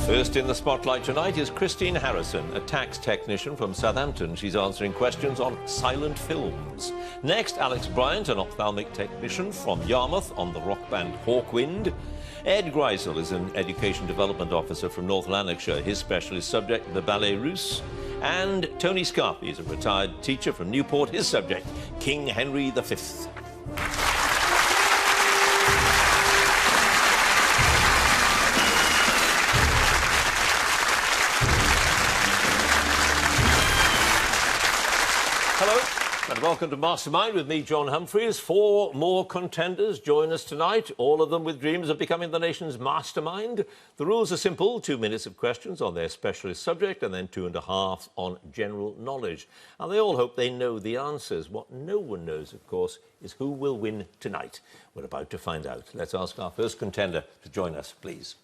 First in the spotlight tonight is Christine Harrison, a tax technician from Southampton. She's answering questions on silent films. Next, Alex Bryant, an ophthalmic technician from Yarmouth on the rock band Hawkwind. Ed Greisel is an education development officer from North Lanarkshire. His specialist subject, the ballet russe. And Tony Scarpy is a retired teacher from Newport. His subject, King Henry V. Hello, and welcome to Mastermind with me, John Humphreys. 4 more contenders join us tonight, all of them with dreams of becoming the nation's mastermind. The rules are simple: 2 minutes of questions on their specialist subject and then 2.5 on general knowledge. And they all hope they know the answers. What no one knows, of course, is who will win tonight. We're about to find out. Let's ask our first contender to join us, please.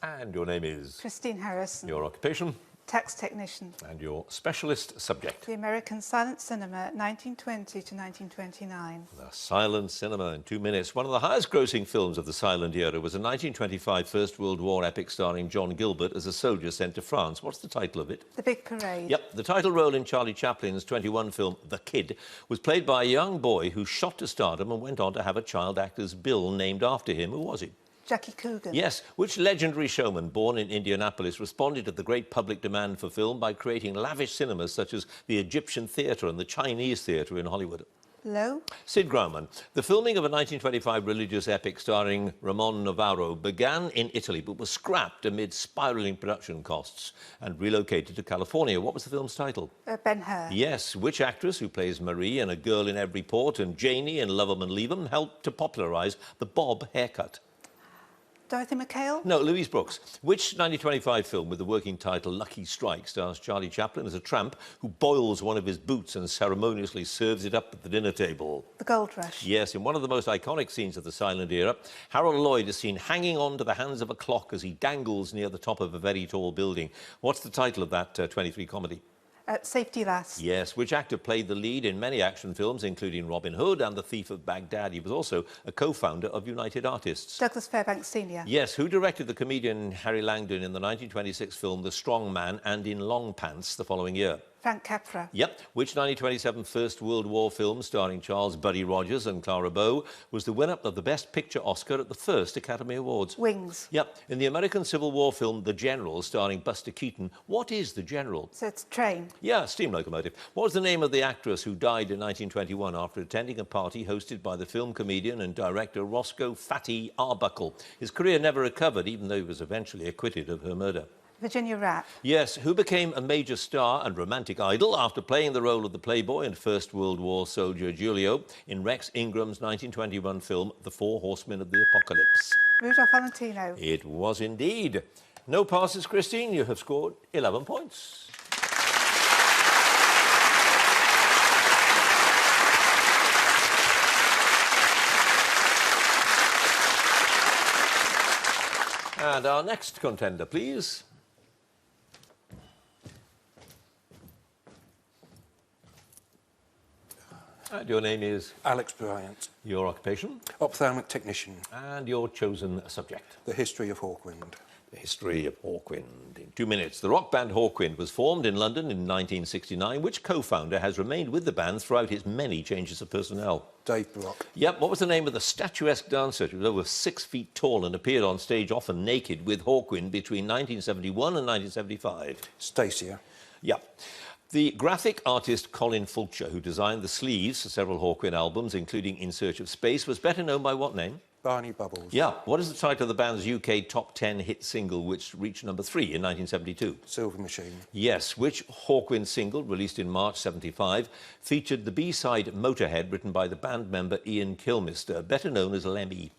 And your name is? Christine Harrison. Your occupation? Tax technician. And your specialist subject? The American silent cinema, 1920 to 1929. The silent cinema in 2 minutes. One of the highest grossing films of the silent era was a 1925 First World War epic starring John Gilbert as a soldier sent to France. What's the title of it? The Big Parade. Yep. The title role in Charlie Chaplin's 21 film The Kid was played by a young boy who shot to stardom and went on to have a child actor's bill named after him. Who was he? Jackie Coogan. Yes. Which legendary showman, born in Indianapolis, responded to the great public demand for film by creating lavish cinemas such as the Egyptian Theatre and the Chinese Theatre in Hollywood? Low. Sid Grauman. The filming of a 1925 religious epic starring Ramon Navarro began in Italy but was scrapped amid spiralling production costs and relocated to California. What was the film's title? Ben-Hur. Yes. Which actress, who plays Marie in A Girl in Every Port and Janie in Love 'Em and Leave 'Em, helped to popularise the bob haircut? Dorothy McHale? No, Louise Brooks. Which 1925 film with the working title Lucky Strike stars Charlie Chaplin as a tramp who boils one of his boots and ceremoniously serves it up at the dinner table? The Gold Rush. Yes, in one of the most iconic scenes of the silent era, Harold Lloyd is seen hanging on to the hands of a clock as he dangles near the top of a very tall building. What's the title of that 23 comedy? Safety Last. Yes. Which actor played the lead in many action films, including Robin Hood and The Thief of Baghdad? He was also a co-founder of United Artists. Douglas Fairbanks Sr. Yes. Who directed the comedian Harry Langdon in the 1926 film The Strong Man and in Long Pants the following year? Frank Capra. Yep. Which 1927 First World War film starring Charles Buddy Rogers and Clara Bow was the winner of the Best Picture Oscar at the first Academy Awards? Wings. Yep. In the American Civil War film The General starring Buster Keaton, what is The General? So it's train. Yeah, steam locomotive. What was the name of the actress who died in 1921 after attending a party hosted by the film comedian and director Roscoe Fatty Arbuckle? His career never recovered, even though he was eventually acquitted of her murder. Virginia Rapp. Yes. Who became a major star and romantic idol after playing the role of the playboy and First World War soldier Giulio in Rex Ingram's 1921 film The Four Horsemen of the Apocalypse? Rudolph Valentino. It was indeed. No passes, Christine. You have scored 11 points. And our next contender, please. And your name is? Alex Bryant. Your occupation? Ophthalmic technician. And your chosen subject? The history of Hawkwind. The history of Hawkwind in 2 minutes. The rock band Hawkwind was formed in London in 1969. Which co-founder has remained with the band throughout its many changes of personnel? Dave Brock. Yep. What was the name of the statuesque dancer who was over 6 feet tall and appeared on stage often naked with Hawkwind between 1971 and 1975? Stacia. Yep. The graphic artist Colin Fulcher, who designed the sleeves for several Hawkwind albums, including In Search of Space, was better known by what name? Barney Bubbles. Yeah. What is the title of the band's UK top 10 hit single, which reached number 3 in 1972? Silver Machine. Yes. Which Hawkwind single, released in March 75, featured the B-side Motorhead, written by the band member Ian Kilmister, better known as Lemmy?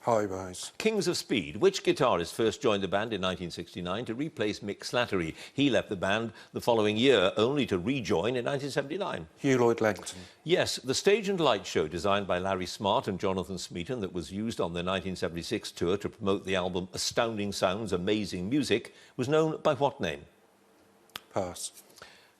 High Rise. Kings of Speed. Which guitarist first joined the band in 1969 to replace Mick Slattery? He left the band the following year, only to rejoin in 1979. Hugh Lloyd Langton. Yes, the stage and light show designed by Larry Smart and Jonathan Smeaton that was used on their 1976 tour to promote the album Astounding Sounds, Amazing Music was known by what name? Pass.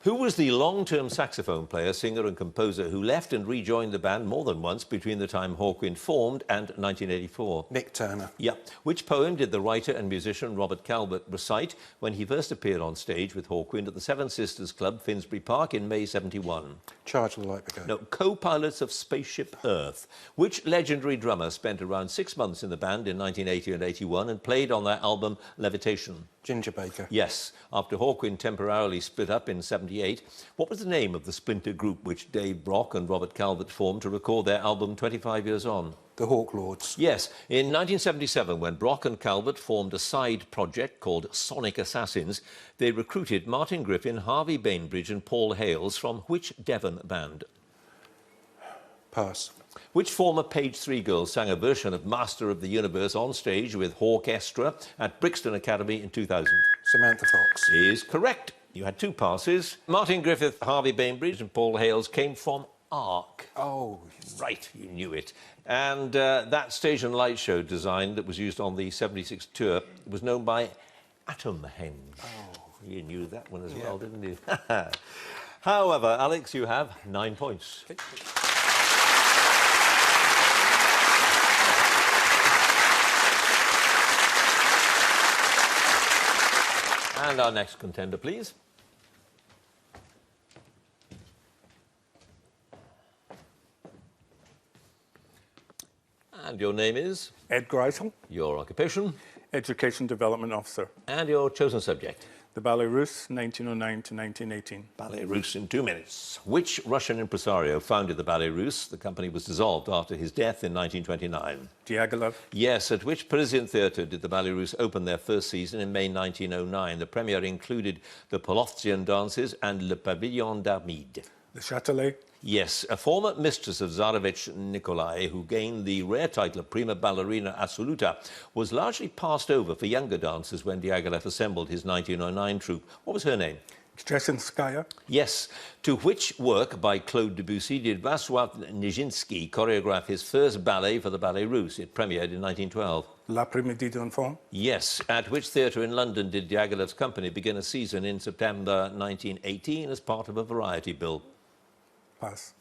Who was the long-term saxophone player, singer and composer who left and rejoined the band more than once between the time Hawkwind formed and 1984? Nick Turner. Yep. Which poem did the writer and musician Robert Calvert recite when he first appeared on stage with Hawkwind at the Seven Sisters Club, Finsbury Park, in May 71? Charge the light brigade. No, co-pilots of Spaceship Earth. Which legendary drummer spent around 6 months in the band in 1980 and 81 and played on their album Levitation? Ginger Baker. Yes. After Hawkwind temporarily split up in 78, what was the name of the splinter group which Dave Brock and Robert Calvert formed to record their album 25 Years On? The Hawk Lords. Yes. In 1977, when Brock and Calvert formed a side project called Sonic Assassins, they recruited Martin Griffin, Harvey Bainbridge and Paul Hales from which Devon band? Pass. Which former Page 3 girl sang a version of Master of the Universe on stage with Hawkestra at Brixton Academy in 2000? Samantha Fox. Is correct. You had 2 passes. Martin Griffith, Harvey Bainbridge and Paul Hales came from Ark. Oh, Right, you knew it. And that stage and light show design that was used on the 76 tour was known by Atomhenge. Oh, you knew that one as well, didn't you? However, Alex, you have 9 points. And our next contender, please. And your name is? Ed Greisel, Your occupation? Education Development Officer. And your chosen subject? The Ballet Russe, 1909 to 1918. Ballet Russe in 2 minutes. Which Russian impresario founded the Ballet Russe? The company was dissolved after his death in 1929. Diaghilev, Yes, at which Parisian theatre did the Ballet Russe open their first season in May 1909? The premiere included the Polovtsian dances and Le Pavillon d'Armide. the Châtelet, Yes, a former mistress of Tsarevich Nikolai, who gained the rare title of prima ballerina assoluta, was largely passed over for younger dancers when Diaghilev assembled his 1909 troupe. What was her name? Stresinskaya, Yes. To which work by Claude Debussy did Vassois Nijinsky choreograph his first ballet for the Ballet Russe? It premiered in 1912. L'après-midi d'enfant, Yes. At which theatre in London did Diaghilev's company begin a season in September 1918 as part of a variety bill? pass.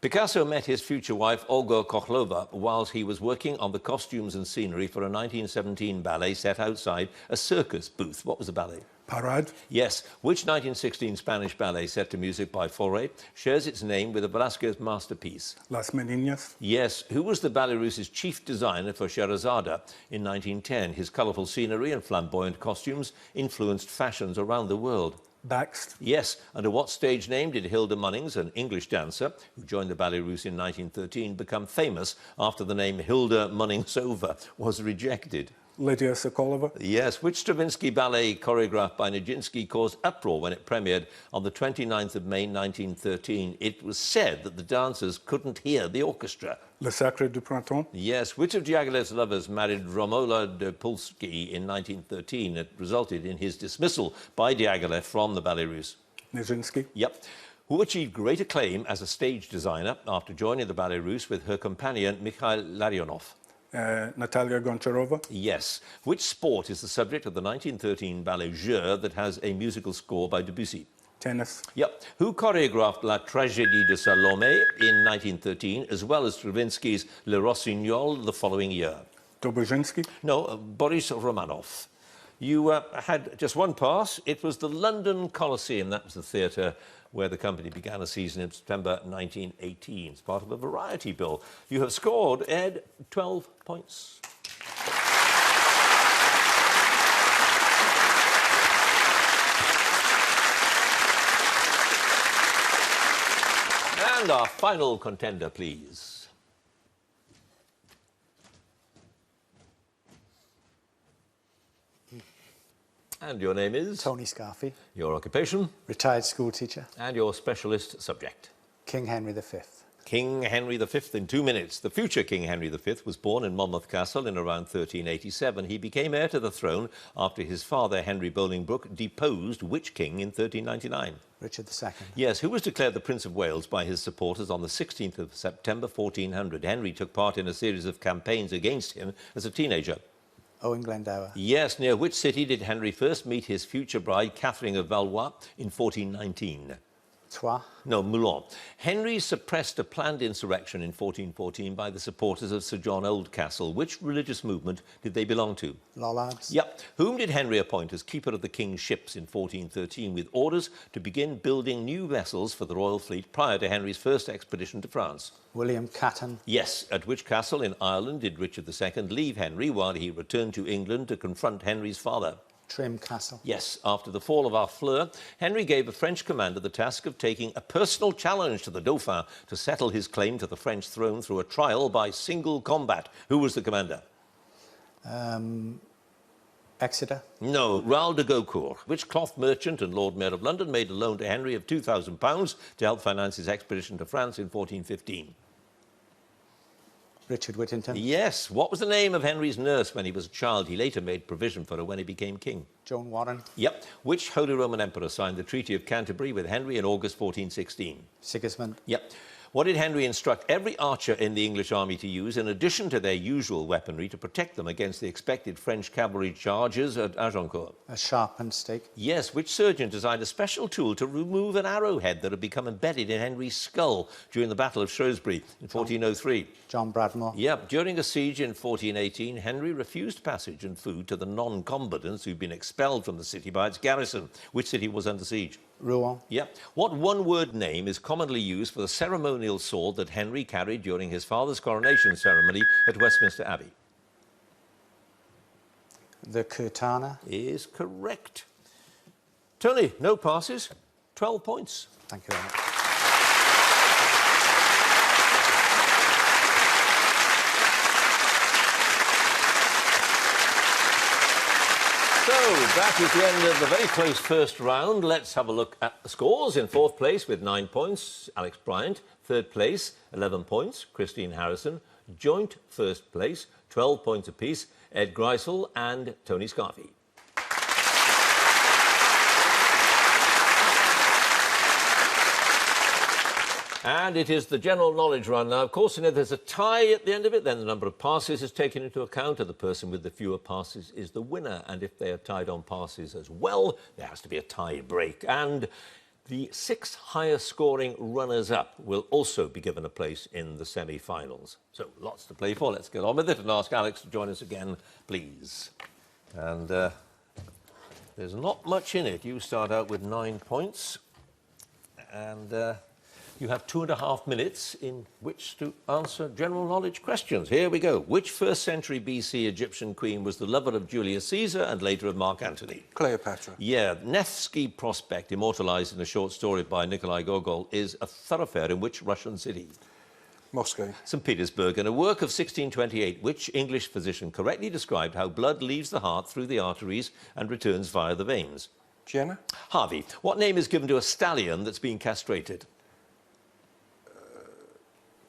Picasso met his future wife Olga Kokhlova whilst he was working on the costumes and scenery for a 1917 ballet set outside a circus booth. What was the ballet? Parade, Yes. Which 1916 Spanish ballet set to music by Fauré shares its name with a Velázquez masterpiece? Las Meninas, Yes. Who was the Ballet Russe's chief designer for Sherazada in 1910? His colourful scenery and flamboyant costumes influenced fashions around the world. Baxt, Yes. Under what stage name did Hilda Munnings, an English dancer who joined the Ballet Russe in 1913, become famous after the name Hilda Munningsova was rejected? Lydia Sokolova, Yes. Which Stravinsky ballet choreographed by Nijinsky caused uproar when it premiered on the 29th of May 1913? It was said that the dancers couldn't hear the orchestra. Le Sacre du Printemps, Yes. Which of Diaghilev's lovers married Romola Dopolsky in 1913? It resulted in his dismissal by Diaghilev from the Ballet Russe. Nijinsky, Yep. Who achieved great acclaim as a stage designer after joining the Ballet Russe with her companion Mikhail Larionov? Natalia Goncharova, Yes. Which sport is the subject of the 1913 ballet Jeu that has a musical score by Debussy? tennis, Yep. Who choreographed La Tragédie de Salomé in 1913, as well as Stravinsky's Le Rossignol the following year? Dobuzinski, No, Boris Romanov. You had just 1 pass. It was the London Coliseum. That was the theatre where the company began a season in September 1918. It's part of a variety bill. You have scored, Ed, 12 points. And our final contender, please. And your name is? Tony Scarfi, Your occupation? retired school teacher, And your specialist subject? King Henry V. King Henry V in 2 minutes. The future King Henry V was born in Monmouth Castle in around 1387. He became heir to the throne after his father, Henry Bolingbroke, deposed which king in 1399? Richard II. Yes, who was declared the Prince of Wales by his supporters on the 16th of September 1400? Henry took part in a series of campaigns against him as a teenager. Owen Glendower. Yes, near which city did Henry first meet his future bride, Catherine of Valois, in 1419? Troyes. No, Moulin. Henry suppressed a planned insurrection in 1414 by the supporters of Sir John Oldcastle. Which religious movement did they belong to? Lollards. Yep. Whom did Henry appoint as keeper of the king's ships in 1413 with orders to begin building new vessels for the royal fleet prior to Henry's first expedition to France? William Catton. Yes. At which castle in Ireland did Richard II leave Henry while he returned to England to confront Henry's father? Trim Castle. Yes, after the fall of Harfleur, Henry gave a French commander the task of taking a personal challenge to the Dauphin to settle his claim to the French throne through a trial by single combat. Who was the commander? Exeter. No, Raoul de Gaucourt. Which cloth merchant and Lord Mayor of London made a loan to Henry of £2,000 to help finance his expedition to France in 1415? Richard Whittington. Yes. What was the name of Henry's nurse when he was a child? He later made provision for her when he became king. Joan Warren. Yep. Which Holy Roman Emperor signed the Treaty of Canterbury with Henry in August 1416? Sigismund. Yep. What did Henry instruct every archer in the English army to use in addition to their usual weaponry to protect them against the expected French cavalry charges at Agincourt? A sharpened stake. Yes, which surgeon designed a special tool to remove an arrowhead that had become embedded in Henry's skull during the Battle of Shrewsbury in 1403? John Bradmore. Yep, during a siege in 1418, Henry refused passage and food to the non-combatants who'd been expelled from the city by its garrison. Which city was under siege? Rouen. Yep. What one-word name is commonly used for the ceremonial sword that Henry carried during his father's coronation ceremony at Westminster Abbey? The Curtana. Is correct. Tony, no passes, 12 points. Thank you very much. So, that is the end of the very close first round. Let's have a look at the scores. In fourth place with 9 points, Alex Bryant. Third place, 11 points, Christine Harrison. Joint first place, 12 points apiece, Ed Greisel and Tony Scarfy. And it is the general knowledge run now. Of course, you know, there's a tie at the end of it. Then the number of passes is taken into account, and the person with the fewer passes is the winner. And if they are tied on passes as well, there has to be a tie break. And the 6 higher scoring runners-up will also be given a place in the semi-finals. So lots to play for. Let's get on with it and ask Alex to join us again, please. And there's not much in it. You start out with 9 points. And you have 2.5 minutes in which to answer general knowledge questions. Here we go. Which 1st century BC Egyptian queen was the lover of Julius Caesar and later of Mark Antony? Cleopatra. Yeah, Nevsky Prospect, immortalised in a short story by Nikolai Gogol, is a thoroughfare in which Russian city? Moscow. St. Petersburg. In a work of 1628, which English physician correctly described how blood leaves the heart through the arteries and returns via the veins? Jenner. Harvey. What name is given to a stallion that's been castrated?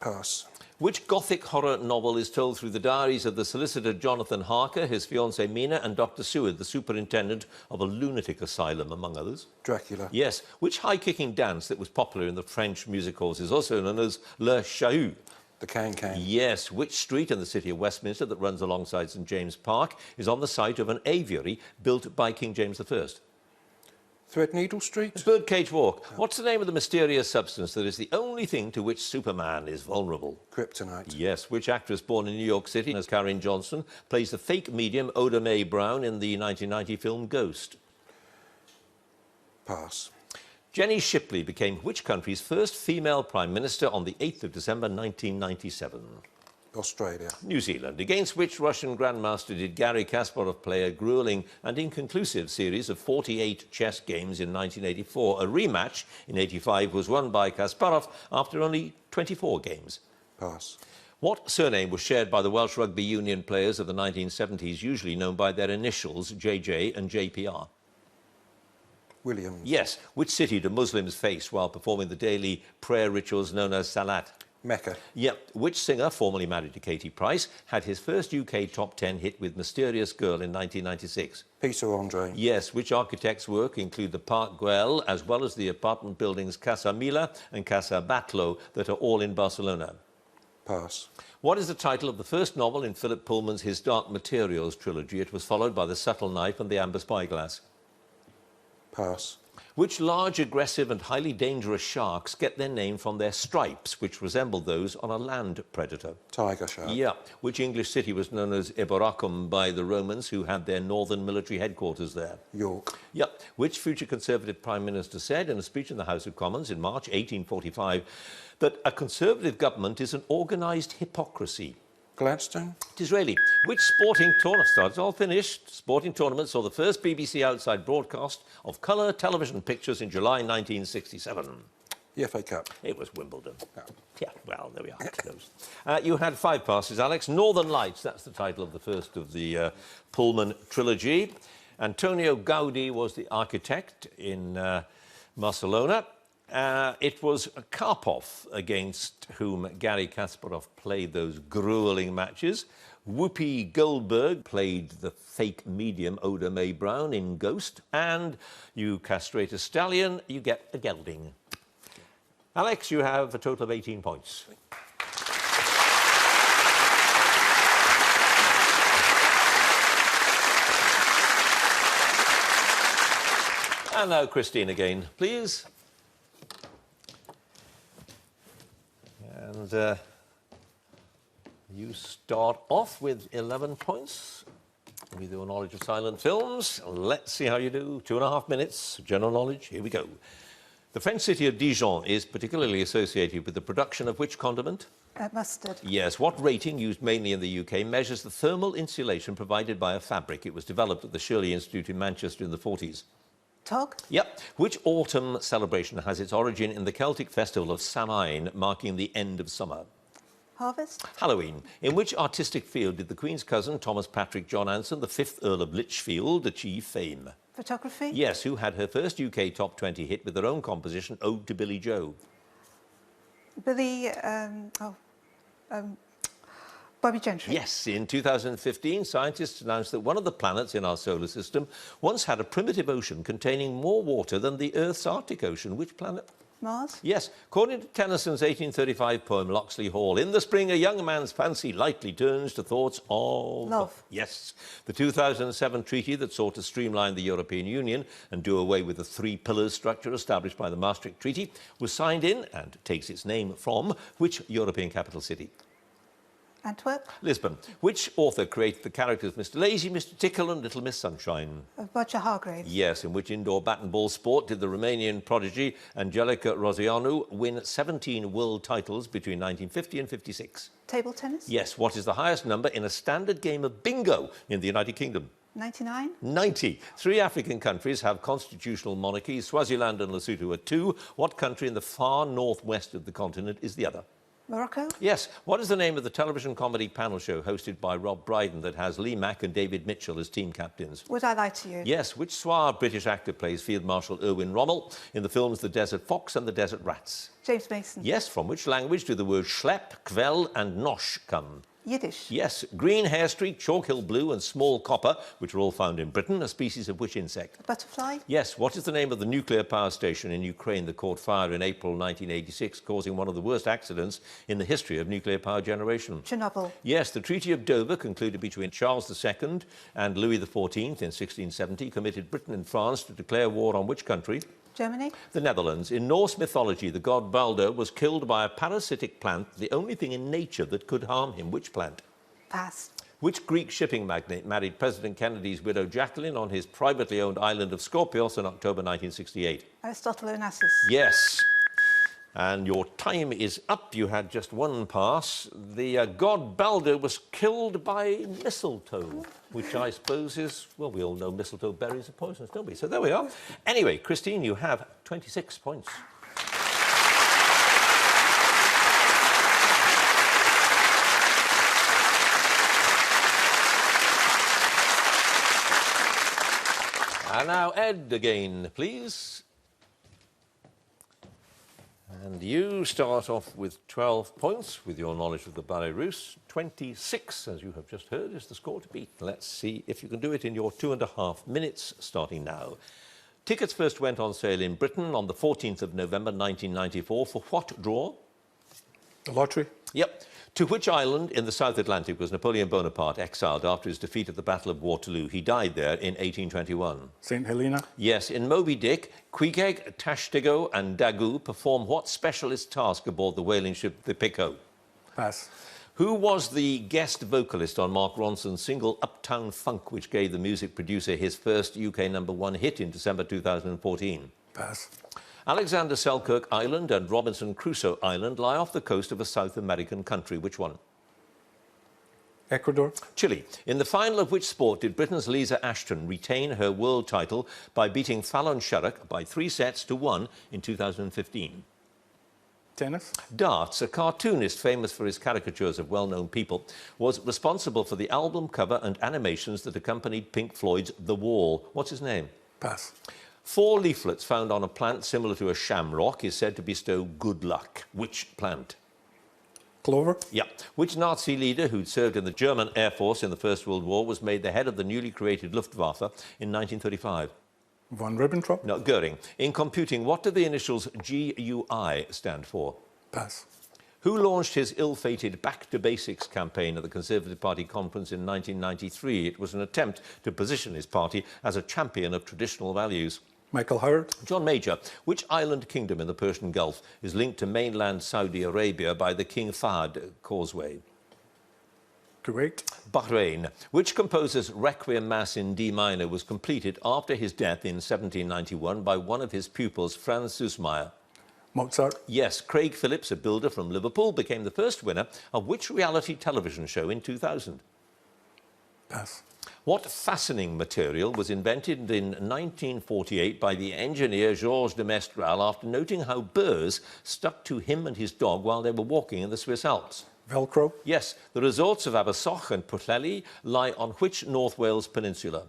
Pass. Which Gothic horror novel is told through the diaries of the solicitor Jonathan Harker, his fiancée Mina, and Dr. Seward, the superintendent of a lunatic asylum, among others? Dracula. Yes. Which high-kicking dance that was popular in the French music halls is also known as Le Chahut? The Can-Can. Yes. Which street in the city of Westminster that runs alongside St James Park is on the site of an aviary built by King James I? Threadneedle Street. Birdcage Walk. What's the name of the mysterious substance that is the only thing to which Superman is vulnerable? Kryptonite. Yes. Which actress born in New York City as Karen Johnson plays the fake medium Oda Mae Brown in the 1990 film Ghost? Pass. Jenny Shipley became which country's first female Prime Minister on the 8th of December 1997? Australia. New Zealand. Against which Russian Grandmaster did Garry Kasparov play a gruelling and inconclusive series of 48 chess games in 1984? A rematch in 85 was won by Kasparov after only 24 games. Pass. What surname was shared by the Welsh Rugby Union players of the 1970s, usually known by their initials JJ and JPR? Williams. Yes. Which city do Muslims face while performing the daily prayer rituals known as Salat? Mecca. Yep. Which singer, formerly married to Katie Price, had his first UK top 10 hit with Mysterious Girl in 1996? Peter Andre. Yes. Which architect's work include the Parc Güell, as well as the apartment buildings Casa Mila and Casa Batlló that are all in Barcelona? Pass. What is the title of the first novel in Philip Pullman's His Dark Materials trilogy? It was followed by The Subtle Knife and The Amber Spyglass. Pass. Which large, aggressive and highly dangerous sharks get their name from their stripes, which resemble those on a land predator? Tiger shark. Yeah. Which English city was known as Eboracum by the Romans, who had their northern military headquarters there? York. Yeah. Which future Conservative Prime Minister said in a speech in the House of Commons in March 1845 that a Conservative government is an organised hypocrisy? Gladstone. Disraeli. Which sporting tournament, it's all finished, sporting tournament saw the first BBC outside broadcast of colour television pictures in July 1967? The FA Cup. It was Wimbledon. Yeah, well, there we are. Close. You had 5 passes, Alex. Northern Lights, that's the title of the first of the Pullman trilogy. Antonio Gaudi was the architect in Barcelona. It was Karpov against whom Gary Kasparov played those gruelling matches. Whoopi Goldberg played the fake medium Oda Mae Brown in Ghost. And you castrate a stallion, you get a gelding. Alex, you have a total of 18 points. And now Christine again, please. And you start off with 11 points with your knowledge of silent films. Let's see how you do. 2.5 minutes, general knowledge. Here we go. The French city of Dijon is particularly associated with the production of which condiment? Mustard. Yes. What rating, used mainly in the UK, measures the thermal insulation provided by a fabric? It was developed at the Shirley Institute in Manchester in the 40s. Tog. Yep. Which autumn celebration has its origin in the Celtic festival of Samhain, marking the end of summer? Harvest. Halloween. In which artistic field did the Queen's cousin, Thomas Patrick John Anson, the 5th Earl of Lichfield, achieve fame? Photography. Yes. Who had her first UK top 20 hit with their own composition, Ode to Billy Joe? Bobby Gentry. Yes. In 2015, scientists announced that one of the planets in our solar system once had a primitive ocean containing more water than the Earth's Arctic Ocean. Which planet? Mars. Yes. According to Tennyson's 1835 poem, Locksley Hall, in the spring a young man's fancy lightly turns to thoughts of... Love. Yes. The 2007 treaty that sought to streamline the European Union and do away with the 3 pillars structure established by the Maastricht Treaty was signed in, and takes its name from, which European capital city? Antwerp. Lisbon. Which author created the characters Mr. Lazy, Mr. Tickle and Little Miss Sunshine? Roger Hargreaves. Yes. In which indoor bat and ball sport did the Romanian prodigy Angelica Rozeanu win 17 world titles between 1950 and 56? Table tennis. Yes. What is the highest number in a standard game of bingo in the United Kingdom? 99. 90. 3 African countries have constitutional monarchies. Swaziland and Lesotho are 2. What country in the far northwest of the continent is the other? Morocco. Yes. What is the name of the television comedy panel show hosted by Rob Brydon that has Lee Mack and David Mitchell as team captains? Would I Lie to You? Yes. Which suave British actor plays Field Marshal Irwin Rommel in the films The Desert Fox and The Desert Rats? James Mason. Yes. From which language do the words schlepp, kvel and nosh come? Yiddish. Yes. Green hair streak, chalk hill blue and small copper, which are all found in Britain, a species of which insect? Butterfly. Yes. What is the name of the nuclear power station in Ukraine that caught fire in April 1986, causing one of the worst accidents in the history of nuclear power generation? Chernobyl. Yes. The Treaty of Dover, concluded between Charles II and Louis XIV in 1670, committed Britain and France to declare war on which country? Germany. The Netherlands. In Norse mythology, the god Balder was killed by a parasitic plant, the only thing in nature that could harm him. Which plant? Pass. Which Greek shipping magnate married President Kennedy's widow Jacqueline on his privately owned island of Skorpios in October 1968? Aristotle Onassis. Yes. And your time is up. You had just 1 pass. The god Balder was killed by mistletoe, which I suppose is, well, we all know mistletoe berries are poisonous, don't we? So there we are. Anyway, Christine, you have 26 points. And now Ed again, please. And you start off with 12 points with your knowledge of the ballet russe. 26, as you have just heard, is the score to beat. Let's see if you can do it in your 2.5 minutes, starting now. Tickets first went on sale in Britain on the 14th of November 1994 for what draw? The lottery. Yep. To which island in the South Atlantic was Napoleon Bonaparte exiled after his defeat at the Battle of Waterloo? He died there in 1821. St. Helena, Yes, in Moby Dick, Queequeg, Tashtego and Daggoo perform what specialist task aboard the whaling ship the Pico? pass. Who was the guest vocalist on Mark Ronson's single Uptown Funk, which gave the music producer his first UK #1 hit in December 2014? Pass. Alexander Selkirk Island and Robinson Crusoe Island lie off the coast of a South American country. Which one? Ecuador, Chile. In the final of which sport did Britain's Lisa Ashton retain her world title by beating Fallon Sherrock by 3-1 in 2015? tennis, Darts, a cartoonist famous for his caricatures of well-known people, was responsible for the album cover and animations that accompanied Pink Floyd's The Wall. What's his name? pass. 4 leaflets found on a plant similar to a shamrock is said to bestow good luck. Which plant? Clover, Yeah. Which Nazi leader who'd served in the German Air Force in the First World War was made the head of the newly created Luftwaffe in 1935? von Ribbentrop, No, Goering. In computing, what do the initials GUI stand for? pass. Who launched his ill-fated Back to Basics campaign at the Conservative Party conference in 1993? It was an attempt to position his party as a champion of traditional values. Michael Howard, John Major, which island kingdom in the Persian Gulf is linked to mainland Saudi Arabia by the King Fahd causeway? Kuwait, Bahrain. Which composer's Requiem Mass in D minor was completed after his death in 1791 by one of his pupils, Franz Süssmayr? Mozart, Yes, Craig Phillips, a builder from Liverpool, became the first winner of which reality television show in 2000? pass. What fastening material was invented in 1948 by the engineer Georges de Mestral after noting how burrs stuck to him and his dog while they were walking in the Swiss Alps? Velcro, Yes, the resorts of Abersoch and Pwllheli lie on which North Wales peninsula?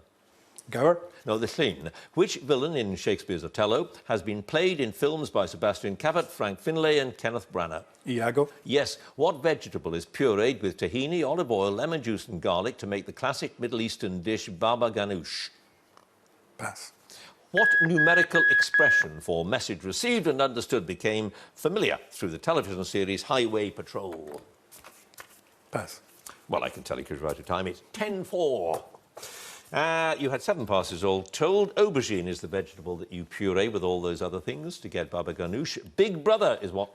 Gower, No, the Llyn. Which villain in Shakespeare's Othello has been played in films by Sebastian Cabot, Frank Finlay and Kenneth Branagh? Iago, Yes, what vegetable is pureed with tahini, olive oil, lemon juice and garlic to make the classic Middle Eastern dish baba ganoush? pass. What numerical expression for message received and understood became familiar through the television series Highway Patrol? Pass. Well, I can tell you because you're out of time. It's 10-4. You had 7 passes all told. Aubergine is the vegetable that you puree with all those other things to get baba ganoush. Big Brother is what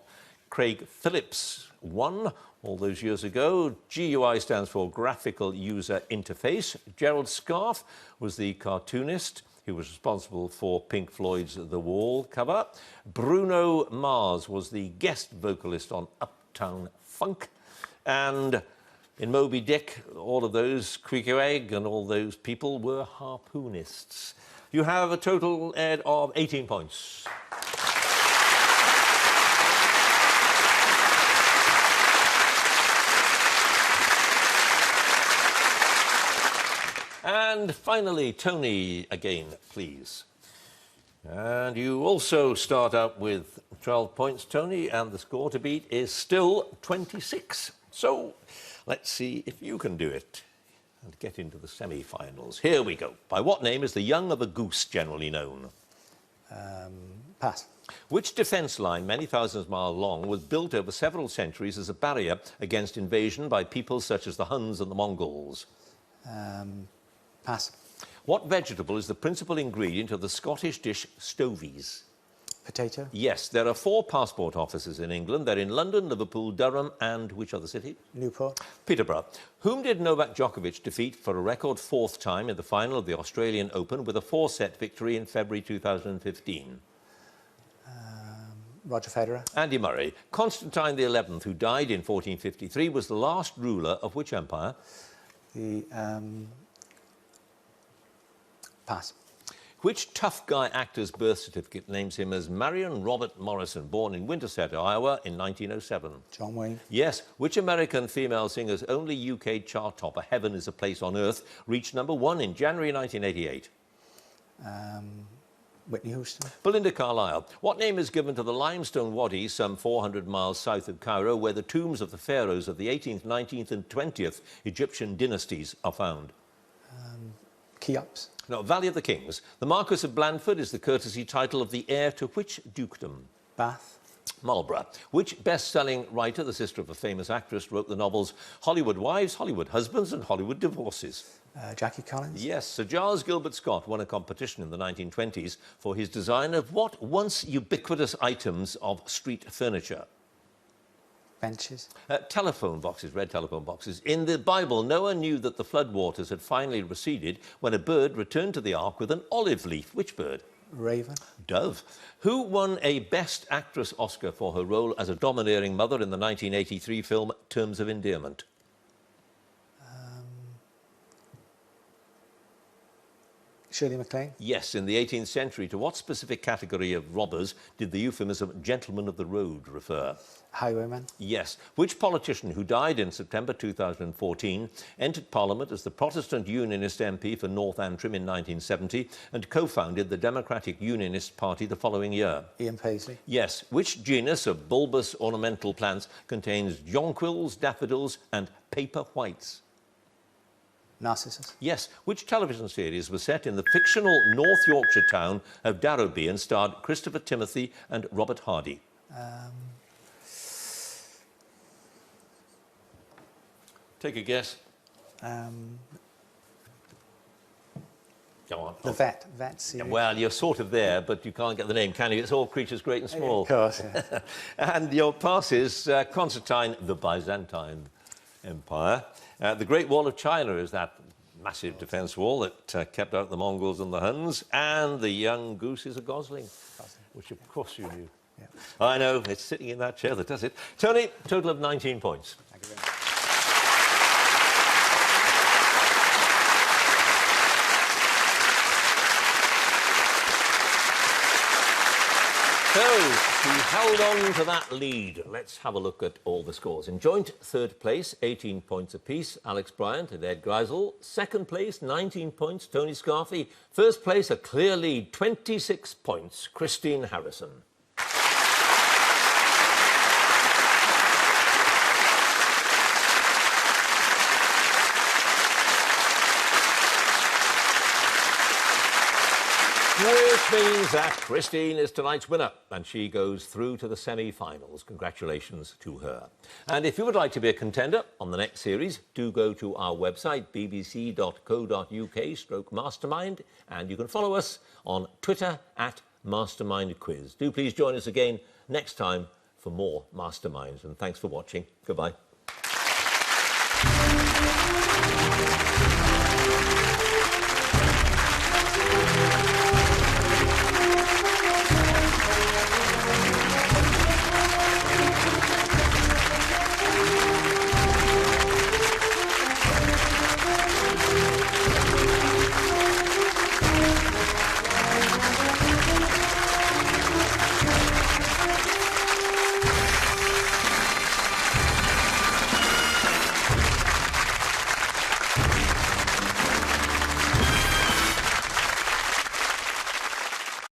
Craig Phillips won all those years ago. GUI stands for Graphical User Interface. Gerald Scarfe was the cartoonist who was responsible for Pink Floyd's The Wall cover. Bruno Mars was the guest vocalist on Uptown Funk. And in Moby Dick, all of those Queequeg and all those people were harpoonists. You have a total, Ed, of 18 points. And finally, Tony, again, please. And you also start out with 12 points, Tony, and the score to beat is still 26. So let's see if you can do it and get into the semi-finals. Here we go. By what name is the young of a goose generally known? Pass. Which defence line, many thousands of miles long, was built over several centuries as a barrier against invasion by peoples such as the Huns and the Mongols? Pass. What vegetable is the principal ingredient of the Scottish dish stovies? Potato. Yes, there are 4 passport offices in England. They're in London, Liverpool, Durham and which other city? Newport. Peterborough. Whom did Novak Djokovic defeat for a record 4th time in the final of the Australian Open with a 4-set victory in February 2015? Roger Federer. Andy Murray. Constantine XI, who died in 1453, was the last ruler of which empire? The pass. Which tough guy actor's birth certificate names him as Marion Robert Morrison, born in Winterset, Iowa in 1907? John Wayne. Yes. Which American female singer's only UK chart topper, Heaven is a Place on Earth, reached #1 in January 1988? Whitney Houston. Belinda Carlisle. What name is given to the limestone wadi some 400 miles south of Cairo, where the tombs of the pharaohs of the 18th, 19th and 20th Egyptian dynasties are found? Cheops. No, Valley of the Kings. The Marquess of Blandford is the courtesy title of the heir to which dukedom? Bath. Marlborough. Which best-selling writer, the sister of a famous actress, wrote the novels Hollywood Wives, Hollywood Husbands and Hollywood Divorces? Jackie Collins. Yes, Sir Giles Gilbert Scott won a competition in the 1920s for his design of what once ubiquitous items of street furniture? Benches. Telephone boxes, red telephone boxes. In the Bible, Noah knew that the floodwaters had finally receded when a bird returned to the ark with an olive leaf. Which bird? Raven. Dove. Who won a Best Actress Oscar for her role as a domineering mother in the 1983 film Terms of Endearment? Shirley MacLaine. Yes, in the 18th century, to what specific category of robbers did the euphemism gentleman of the road refer? Highwayman. Yes. Which politician who died in September 2014 entered Parliament as the Protestant Unionist MP for North Antrim in 1970 and co-founded the Democratic Unionist Party the following year? Ian Paisley. Yes. Which genus of bulbous ornamental plants contains jonquils, daffodils and paper whites? Narcissus. Yes. Which television series was set in the fictional North Yorkshire town of Darrowby and starred Christopher Timothy and Robert Hardy? Take a guess. The Go on. Vet. Vet series. Well, you're sort of there, but you can't get the name, can you? It's all creatures great and small. Of course, yeah. And your pass is Constantine, the Byzantine Empire. The Great Wall of China is that massive defence wall that kept out the Mongols and the Huns. And the young goose is a gosling, which of course you knew. Yeah. I know, it's sitting in that chair that does it. Tony, total of 19 points. Thank you very much. So, he held on to that lead. Let's have a look at all the scores. In joint third place, 18 points apiece, Alex Bryant and Ed Greisel. Second place, 19 points, Tony Scarfy. First place, a clear lead, 26 points, Christine Harrison. Which means that Christine is tonight's winner and she goes through to the semi-finals. Congratulations to her. And if you would like to be a contender on the next series, do go to our website, bbc.co.uk/mastermind, and you can follow us on Twitter @mastermindquiz. Do please join us again next time for more Masterminds, and thanks for watching. Goodbye.